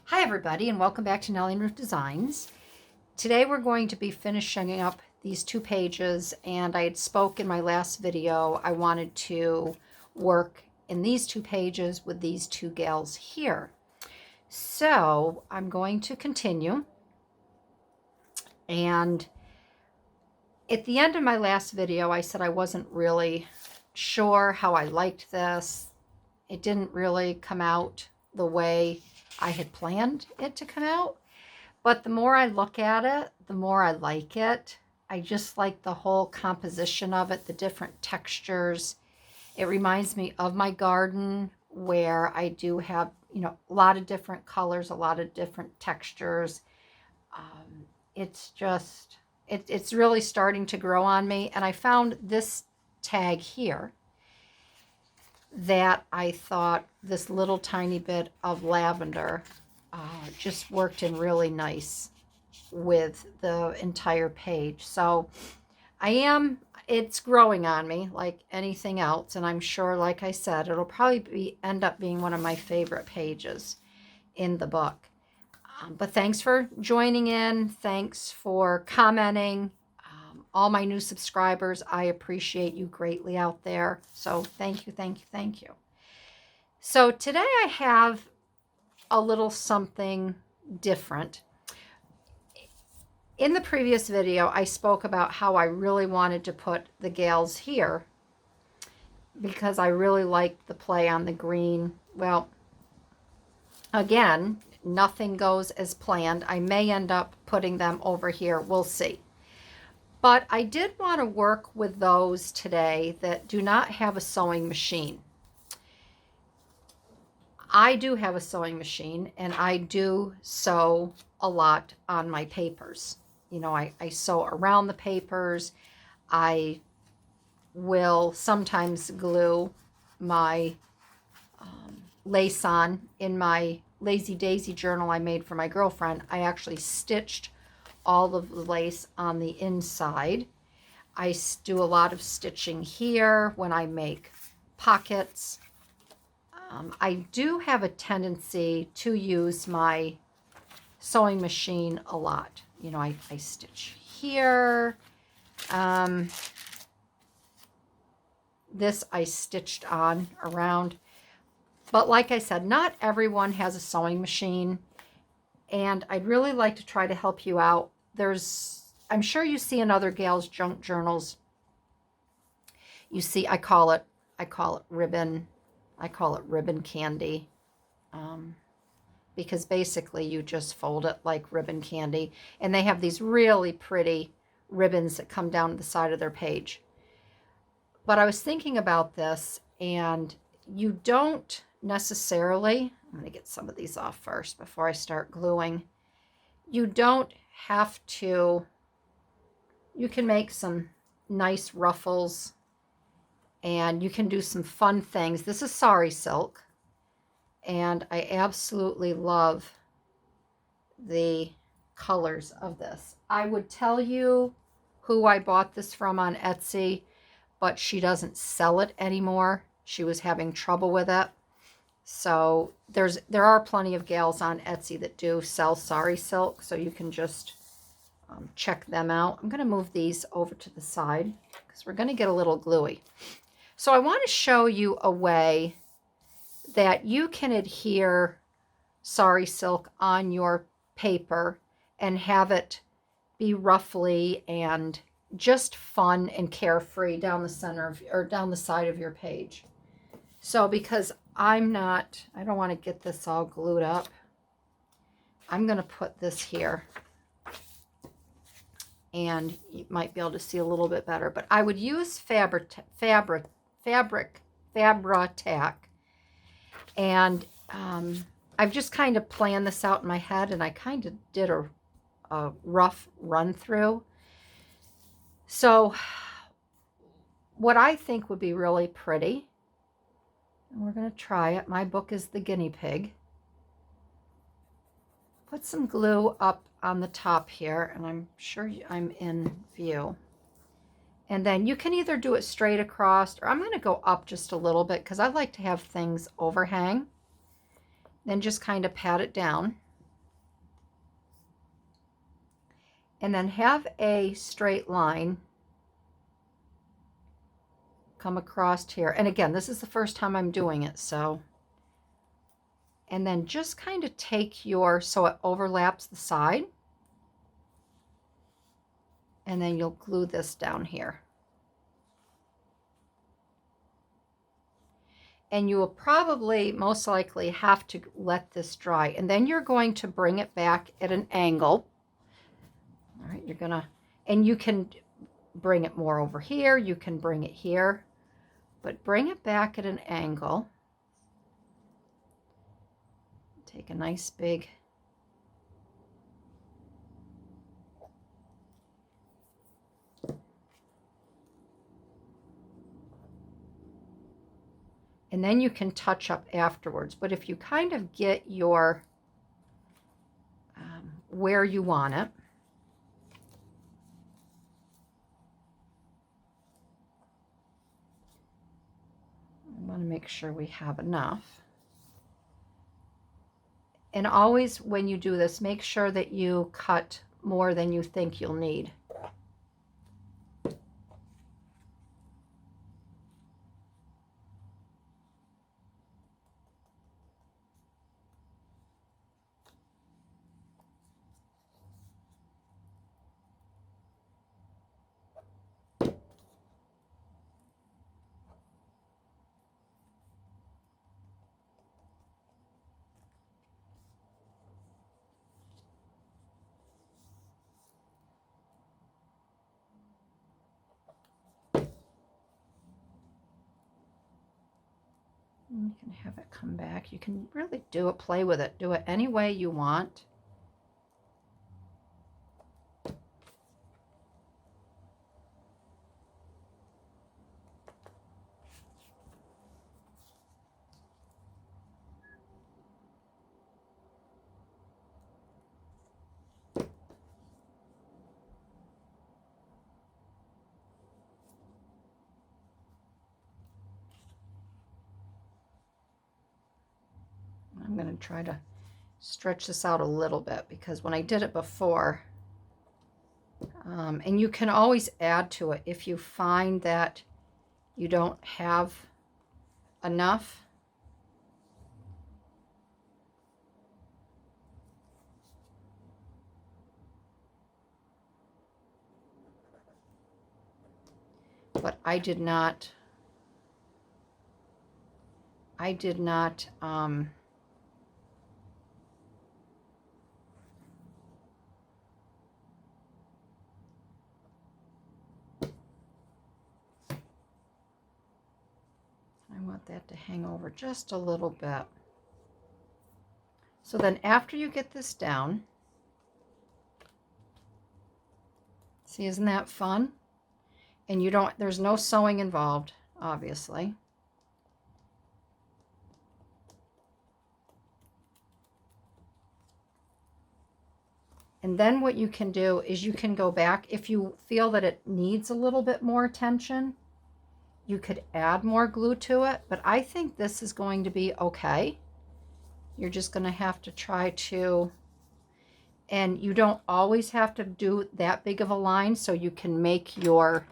Hi everybody, and welcome back to Nellie and Ruth Designs. Today we're going to be finishing up these two pages, and I had spoke in my last video I wanted to work in these two pages with these two gals here. So I'm going to continue, and at the end of my last video I said I wasn't really sure how I liked this. It didn't really come out the way I had planned it to come out, but the more I look at it, the more I like it. I just like the whole composition of it, the different textures. It reminds me of my garden where I do have, a lot of different colors, a lot of different textures. It's just, it's really starting to grow on me. And I found this tag here that I thought this little tiny bit of lavender just worked in really nice with the entire page. So it's growing on me like anything else, and I'm sure, like I said, it'll probably end up being one of my favorite pages in the book. But thanks for joining in. Thanks for commenting. All my new subscribers, I appreciate you greatly out there. So thank you, thank you, thank you. So today I have a little something different. In the previous video, I spoke about how I really wanted to put the gals here because I really liked the play on the green. Well, again, nothing goes as planned. I may end up putting them over here. We'll see. But I did want to work with those today that do not have a sewing machine. I do have a sewing machine, and I do sew a lot on my papers. I sew around the papers. I will sometimes glue my lace on. In my Lazy Daisy journal I made for my girlfriend, I actually stitched all of the lace on the inside. I do a lot of stitching here when I make pockets. I do have a tendency to use my sewing machine a lot. I stitch here. This I stitched on around. But like I said, not everyone has a sewing machine, and I'd really like to try to help you out. I'm sure you see in other gals' junk journals, you see, I call it ribbon candy, because basically you just fold it like ribbon candy, and they have these really pretty ribbons that come down the side of their page. But I was thinking about this, and you don't necessarily, I'm going to get some of these off first before I start gluing. You don't have to, you can make some nice ruffles, and you can do some fun things. This is Sari Silk, and I absolutely love the colors of this. I would tell you who I bought this from on Etsy, but she doesn't sell it anymore. She was having trouble with it. So there are plenty of gals on Etsy that do sell Sari Silk, so you can just check them out. I'm going to move these over to the side because we're going to get a little gluey. So I want to show you a way that you can adhere Sari Silk on your paper and have it be roughly and just fun and carefree down the center of, or down the side of your page. So because I don't want to get this all glued up, I'm going to put this here, and you might be able to see a little bit better, but I would use Fabri-Tac, and I've just kind of planned this out in my head, and I kind of did a rough run through. So what I think would be really pretty, and we're going to try it. My book is the guinea pig. Put some glue up on the top here, and I'm sure I'm in view. And then you can either do it straight across, or I'm going to go up just a little bit because I like to have things overhang. Then just kind of pat it down. and then have a straight line come across here. And again, this is the first time I'm doing it, so. And then just kind of take your, so it overlaps the side. And then you'll glue this down here. And you will probably, most likely, have to let this dry. And then you're going to bring it back at an angle. All right, you're gonna, and you can bring it more over here, you can bring it here, but bring it back at an angle. Take a nice big and then you can touch up afterwards. But if you kind of get your where you want it, I want to make sure we have enough. And always when you do this, make sure that you cut more than you think you'll need. You can have it come back. You can really do it, play with it, do it any way you want. I'm going to try to stretch this out a little bit because when I did it before, and you can always add to it if you find that you don't have enough. But I did not I want that to hang over just a little bit. So then after you get this down, see, isn't that fun? And you don't, there's no sewing involved, obviously. And then what you can do is you can go back if you feel that it needs a little bit more attention. You could add more glue to it, but I think this is going to be okay. You're just going to have to try to, and you don't always have to do that big of a line, so you can make your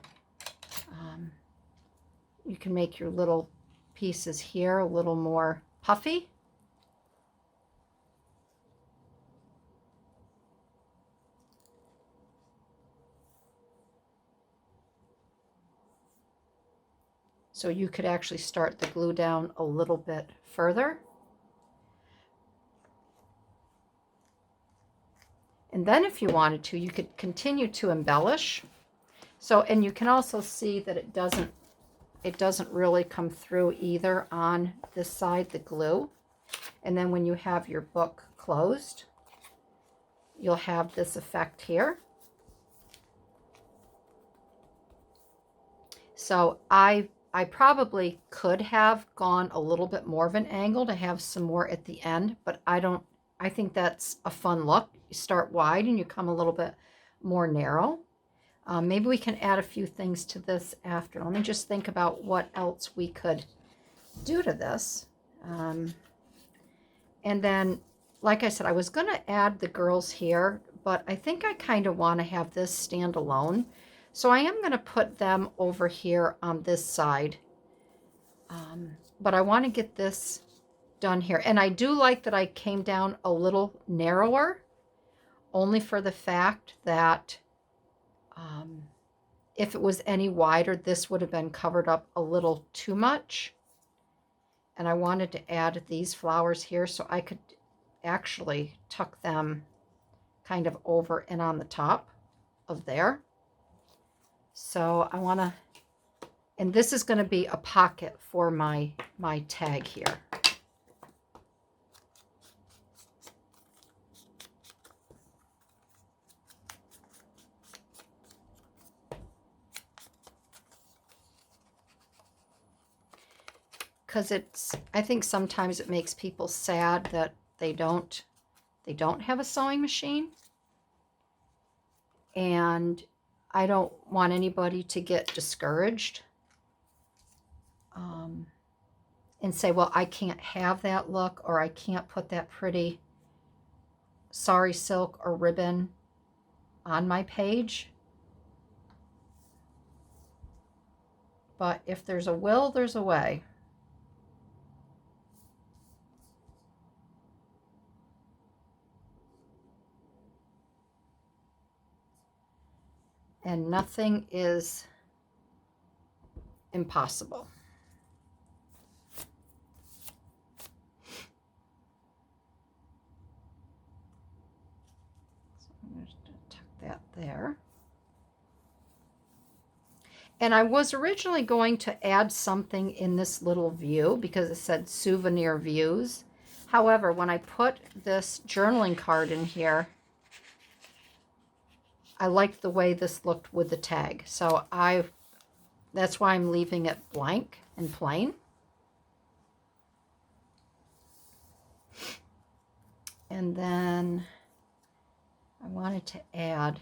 little pieces here a little more puffy. So you could actually start the glue down a little bit further. And then if you wanted to, you could continue to embellish. So, and you can also see that it doesn't really come through either on this side, the glue. And then when you have your book closed, you'll have this effect here. So I probably could have gone a little bit more of an angle to have some more at the end, but I think that's a fun look. You start wide and you come a little bit more narrow. Maybe we can add a few things to this after. Let me just think about what else we could do to this. And then, like I said, I was going to add the girls here, but I think I kind of want to have this stand alone. So I am going to put them over here on this side. But I want to get this done here. And I do like that I came down a little narrower, only for the fact that if it was any wider, this would have been covered up a little too much. And I wanted to add these flowers here so I could actually tuck them kind of over and on the top of there. So I want to, and this is going to be a pocket for my tag here. Because I think sometimes it makes people sad that they don't have a sewing machine. And I don't want anybody to get discouraged and say, well, I can't have that look, or I can't put that pretty sari silk or ribbon on my page. But if there's a will, there's a way. And nothing is impossible. So I'm going to tuck that there. And I was originally going to add something in this little view because it said souvenir views. However, when I put this journaling card in here, I liked the way this looked with the tag. So that's why I'm leaving it blank and plain. And then I wanted to add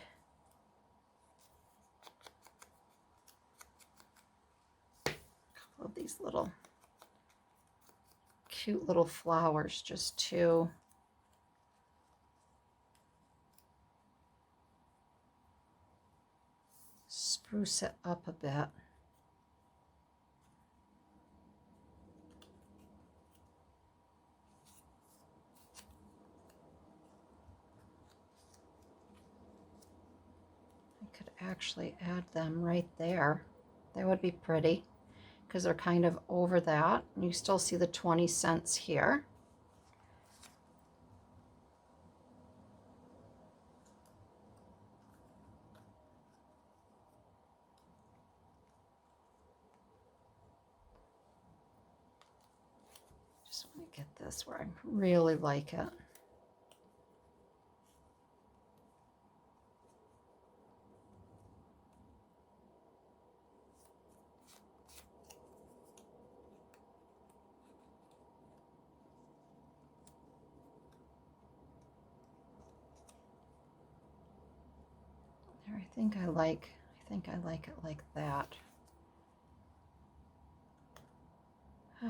a couple of these little cute little flowers just to spruce it up a bit. I could actually add them right there. That would be pretty because they're kind of over that. And you still see the 20 cents here. Just want to get this where I really like it. There, I think I like it like that. So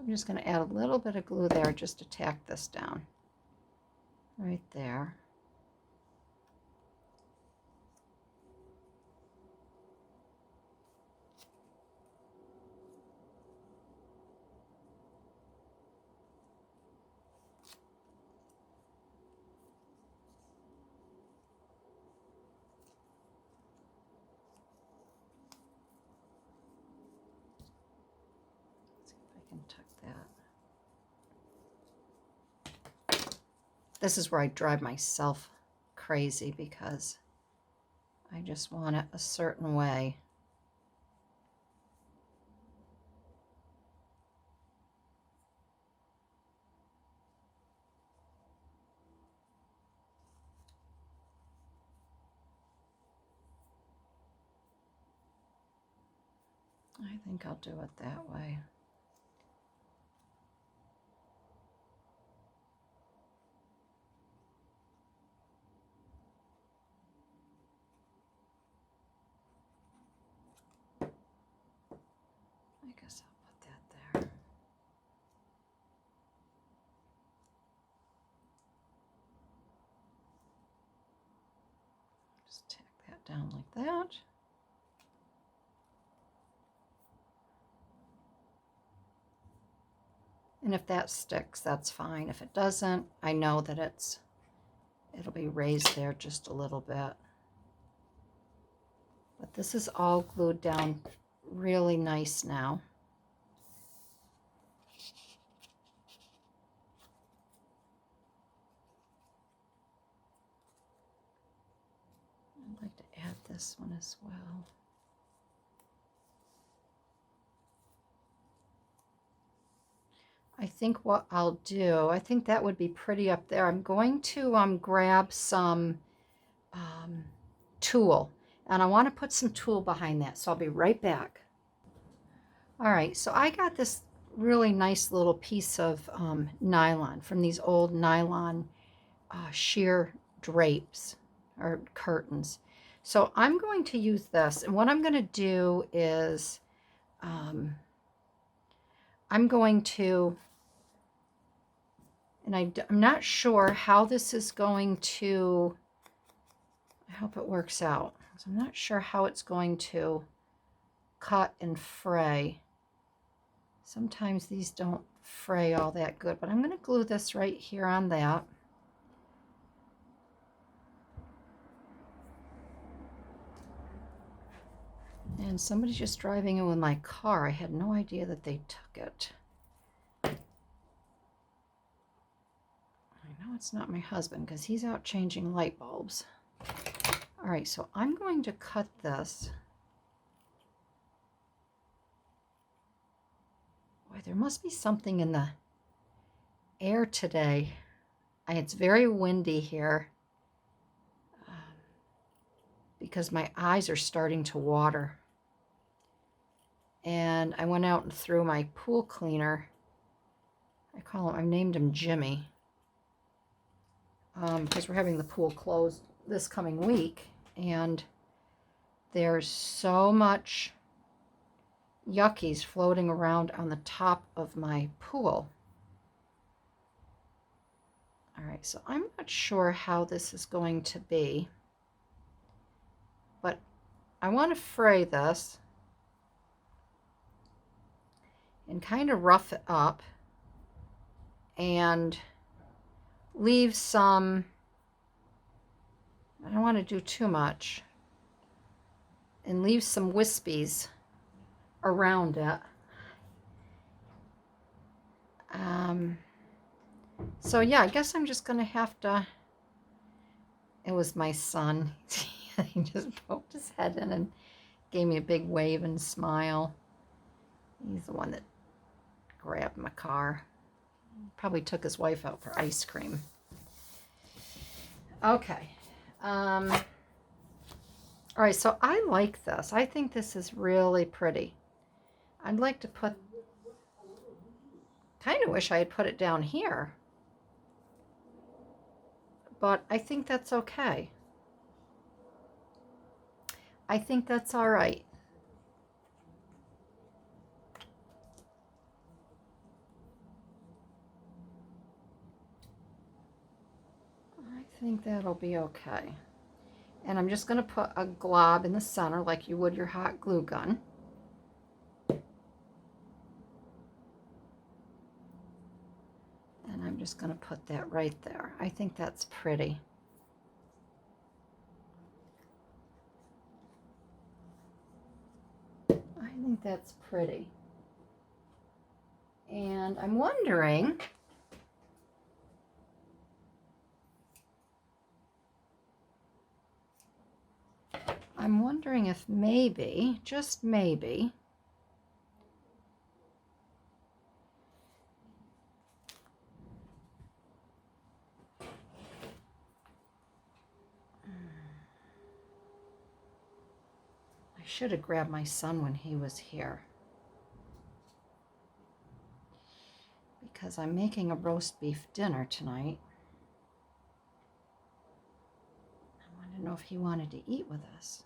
I'm just going to add a little bit of glue there just to tack this down. Right there. Tuck that. This is where I drive myself crazy because I just want it a certain way. I think I'll do it that way. I guess I'll put that there. Just tack that down like that. And if that sticks, that's fine. If it doesn't, I know that it'll be raised there just a little bit. But this is all glued down really nice now. I'd like to add this one as well. I think what I'll do, I think that would be pretty up there. I'm going to grab some tulle, and I want to put some tulle behind that, so I'll be right back. All right, so I got this really nice little piece of nylon from these old nylon sheer drapes or curtains. So I'm going to use this, and what I'm going to do is I'm going to, and I'm not sure how this is going to, I hope it works out. I'm not sure how it's going to cut and fray. Sometimes these don't fray all that good, but I'm going to glue this right here on that. And somebody's just driving in with my car. I had no idea that they took it. I know it's not my husband because he's out changing light bulbs. All right, so I'm going to cut this. Boy, there must be something in the air today. It's very windy here because my eyes are starting to water. And I went out and threw my pool cleaner. I named him Jimmy. Because we're having the pool closed this coming week. And there's so much yuckies floating around on the top of my pool. All right, so I'm not sure how this is going to be. But I want to fray this and kind of rough it up and leave some, I don't want to do too much, and leave some wispies around it. So yeah, I guess I'm just going to have to, it was my son. He just poked his head in and gave me a big wave and smile. He's the one that grabbed my car. Probably took his wife out for ice cream. Okay. All right, so I like this. I think this is really pretty. I'd like to put, kind of wish I had put it down here. But I think that's okay. I think that's all right. I think that'll be okay. And I'm just going to put a glob in the center like you would your hot glue gun. And I'm just going to put that right there. I think that's pretty. I think that's pretty. And I'm wondering, if maybe, just maybe, I should have grabbed my son when he was here, because I'm making a roast beef dinner tonight. I wanted to know if he wanted to eat with us.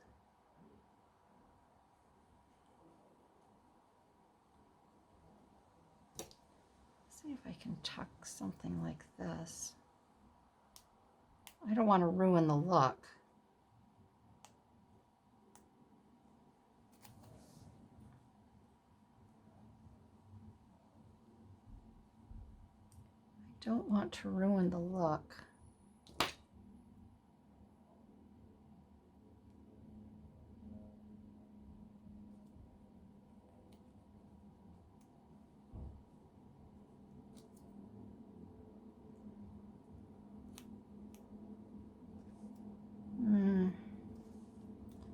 See if I can tuck something like this. I don't want to ruin the look. don't want to ruin the look.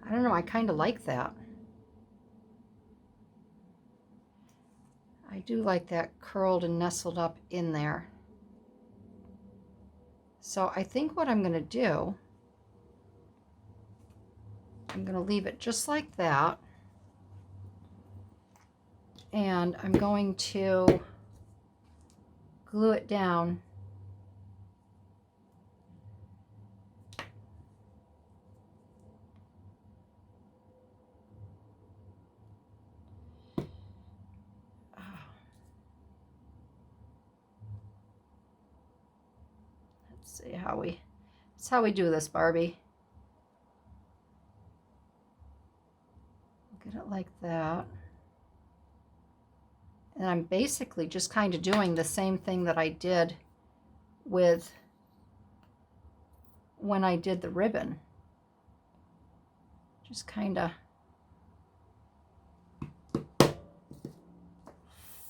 I don't know, I kind of like that. I do like that curled and nestled up in there. So I think what I'm going to do, I'm going to leave it just like that. And I'm going to glue it down. Let's see how that's how we do this, Barbie. Get it like that. And I'm basically just kind of doing the same thing that I did with when I did the ribbon. Just kind of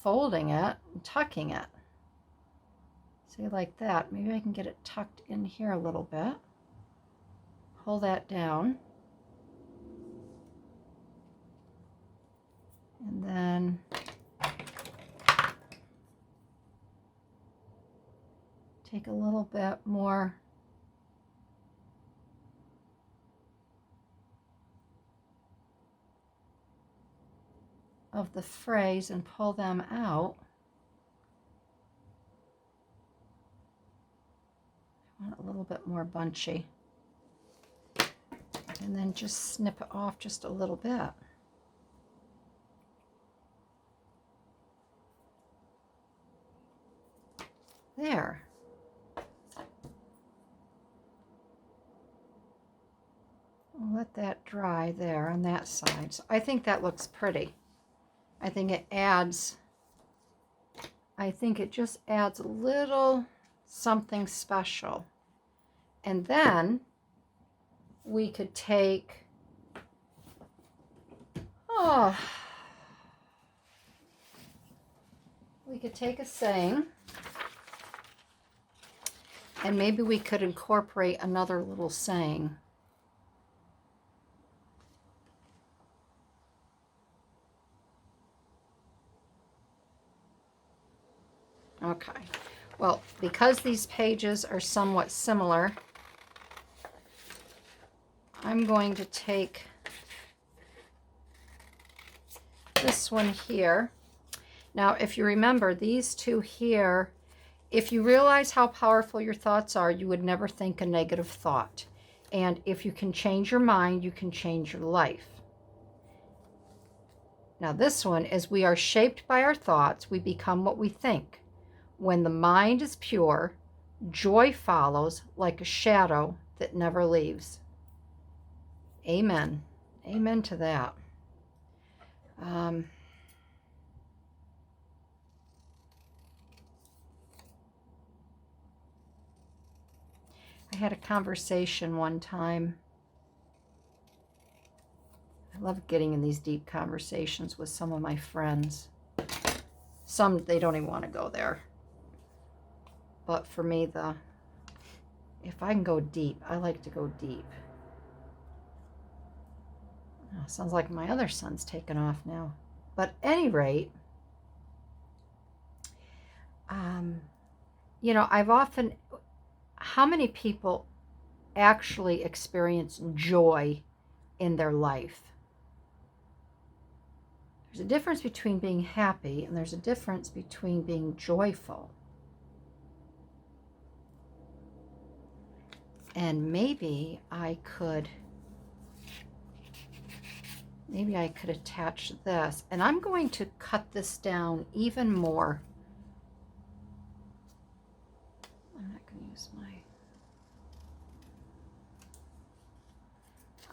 folding it and tucking it. See, like that. Maybe I can get it tucked in here a little bit. Pull that down. And then take a little bit more of the frays and pull them out. I want it a little bit more bunchy. And then just snip it off just a little bit. There. I'll let that dry there on that side. So I think that looks pretty. I think it just adds a little something special. And then we could take, we could take a saying, and maybe we could incorporate another little saying. Okay, well, because these pages are somewhat similar, I'm going to take this one here. Now, if you remember, these two here, if you realize how powerful your thoughts are, you would never think a negative thought. And if you can change your mind, you can change your life. Now, this one is, we are shaped by our thoughts, we become what we think. When the mind is pure, joy follows like a shadow that never leaves. Amen. Amen to that. I had a conversation one time. I love getting in these deep conversations with some of my friends. Some, they don't even want to go there. But for me, if I can go deep, I like to go deep. Oh, sounds like my other son's taken off now. But at any rate, you know, how many people actually experience joy in their life? There's a difference between being happy and there's a difference between being joyful. And maybe I could attach this, and I'm going to cut this down even more. I'm not going to use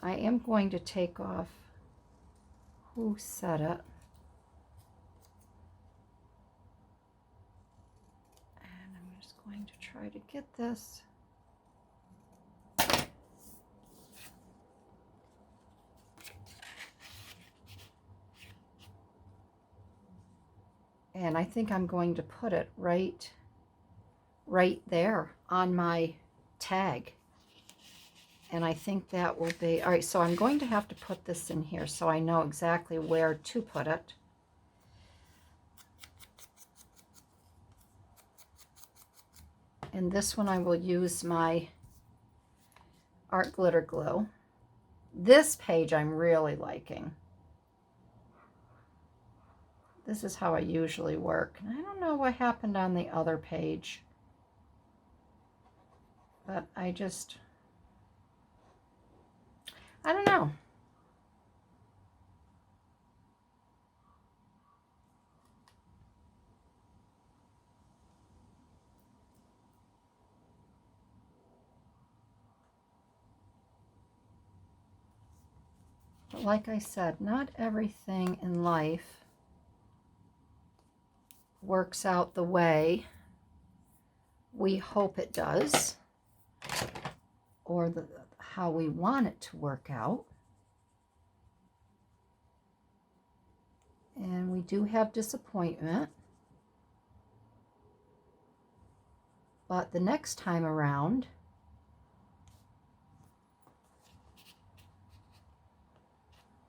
I am going to take off, who said it? And I'm just going to try to get this. And I think I'm going to put it right there on my tag. And I think that will be, all right, so I'm going to have to put this in here so I know exactly where to put it. And this one I will use my art glitter glue. This page I'm really liking. This is how I usually work. And I don't know what happened on the other page, but I don't know. But like I said, not everything in life works out the way we hope it does, or how we want it to work out. And we do have disappointment. But the next time around,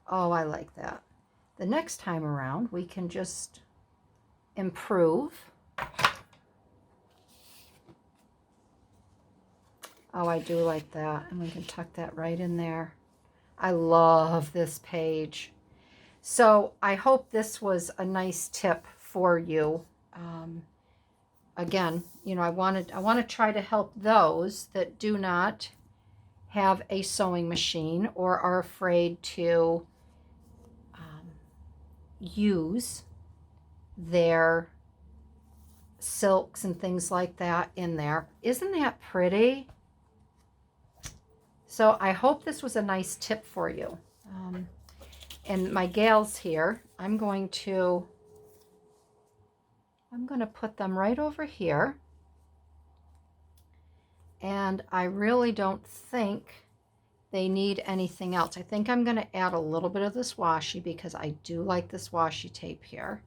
oh, I like that. The next time around, we can just improve. Oh, I do like that. And we can tuck that right in there. I love this page. So I hope this was a nice tip for you. Again, you know, I want to try to help those that do not have a sewing machine or are afraid to use their silks and things like that in there. Isn't that pretty? So I hope this was a nice tip for you. And my gals here, I'm going to put them right over here. And I really don't think they need anything else. I think I'm going to add a little bit of this washi because I do like this washi tape here.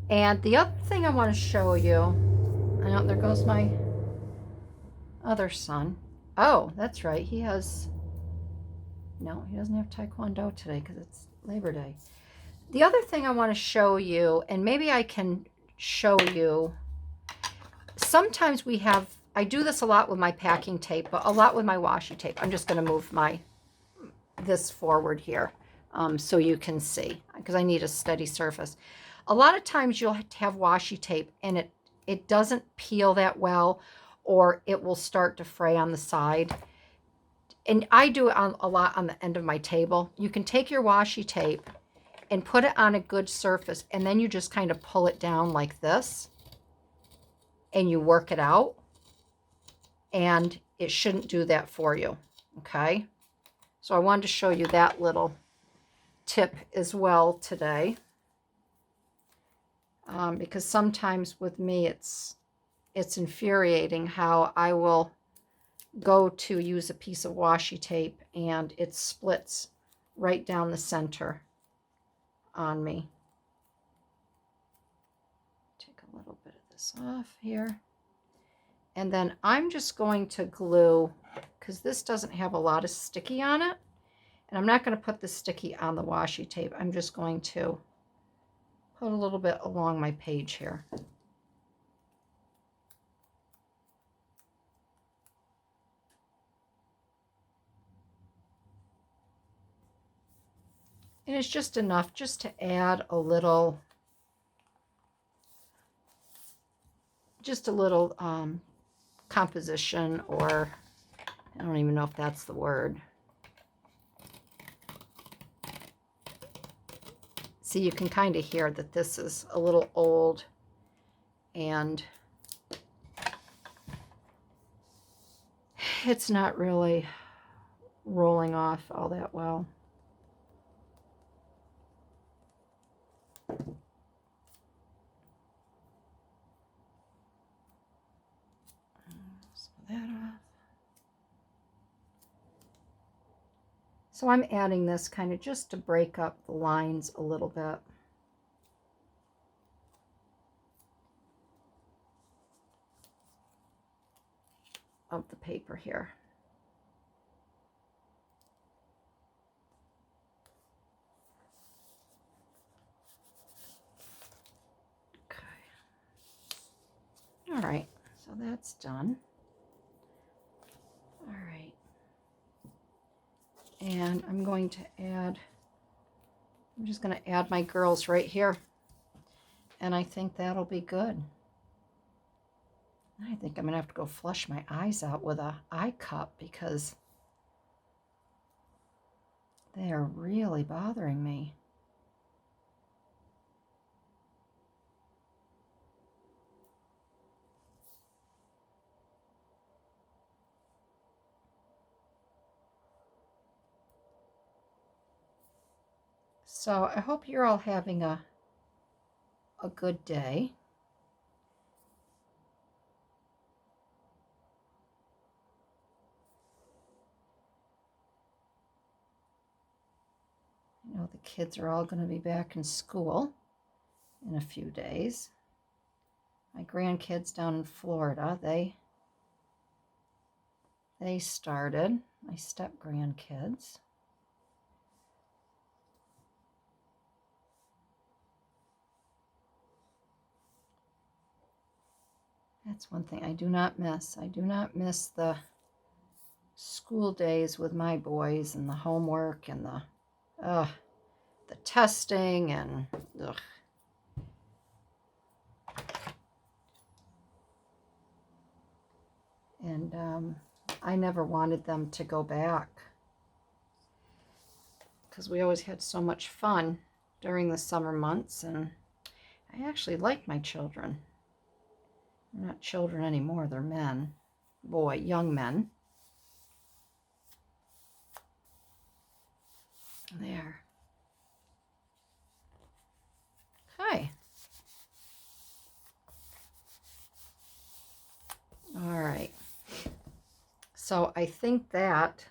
And the other thing I want to show you, I know there goes my other son. Oh, that's right. He has, no, he doesn't have Taekwondo today because it's Labor Day. The other thing I want to show you, and maybe I can show you, sometimes we have, I do this a lot with my packing tape, but a lot with my washi tape. I'm just going to move this forward here so you can see, because I need a steady surface. A lot of times you'll have washi tape and it doesn't peel that well, or it will start to fray on the side. And I do it a lot on the end of my table. You can take your washi tape and put it on a good surface, and then you just kind of pull it down like this, and you work it out, and it shouldn't do that for you, okay? So I wanted to show you that little tip as well today, because sometimes with me it's infuriating how I will go to use a piece of washi tape and it splits right down the center on me. Take a little bit of this off here. And then I'm just going to glue, because this doesn't have a lot of sticky on it. And I'm not going to put the sticky on the washi tape. I'm just going to put a little bit along my page here. And it's just enough just to add a little, composition, or I don't even know if that's the word. See, you can kind of hear that this is a little old and it's not really rolling off all that well. So I'm adding this kind of just to break up the lines a little bit. Of the paper here. Okay. All right, so that's done. All right. And I'm going to add, I'm just going to add my girls right here. And I think that'll be good. I think I'm going to have to go flush my eyes out with a eye cup because they are really bothering me. So I hope you're all having a good day. You know, the kids are all going to be back in school in a few days. My grandkids down in Florida, they started, my step-grandkids. That's one thing I do not miss. I do not miss the school days with my boys and the homework and the testing and ugh. And I never wanted them to go back because we always had so much fun during the summer months, and I actually like my children. They're not children anymore, they're men. Young men. There. Okay. All right. So I think that's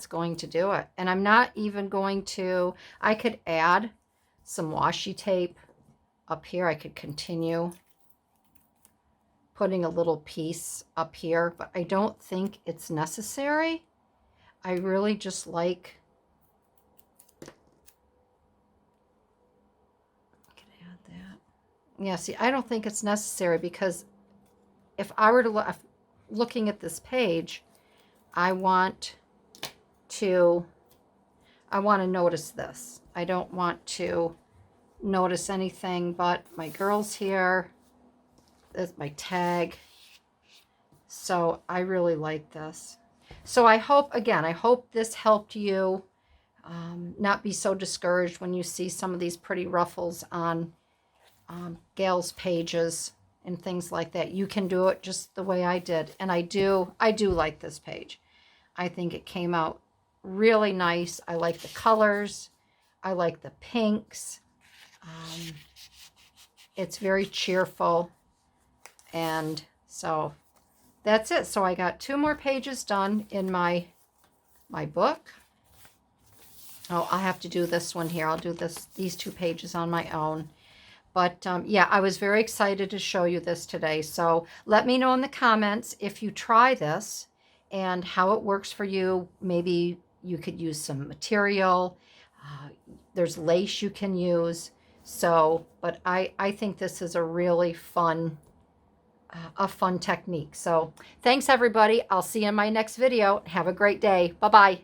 going to do it. And I'm not even going to, I could add some washi tape up here. I could continue putting a little piece up here, but I don't think it's necessary. I really just like, I can add that. Yeah, see, I don't think it's necessary because if I were to looking at this page, I want to notice this. I don't want to notice anything but my girls here. That's my tag. So I really like this. So I hope this helped you not be so discouraged when you see some of these pretty ruffles on Gail's pages and things like that. You can do it just the way I did. And I do like this page. I think it came out really nice. I like the colors. I like the pinks. It's very cheerful. And so that's it. So I got 2 more pages done in my book. Oh, I'll have to do this one here. I'll do these 2 pages on my own. But yeah, I was very excited to show you this today. So let me know in the comments if you try this and how it works for you. Maybe you could use some material. There's lace you can use. So, but I think this is a really fun technique. So thanks everybody. I'll see you in my next video. Have a great day. Bye-bye.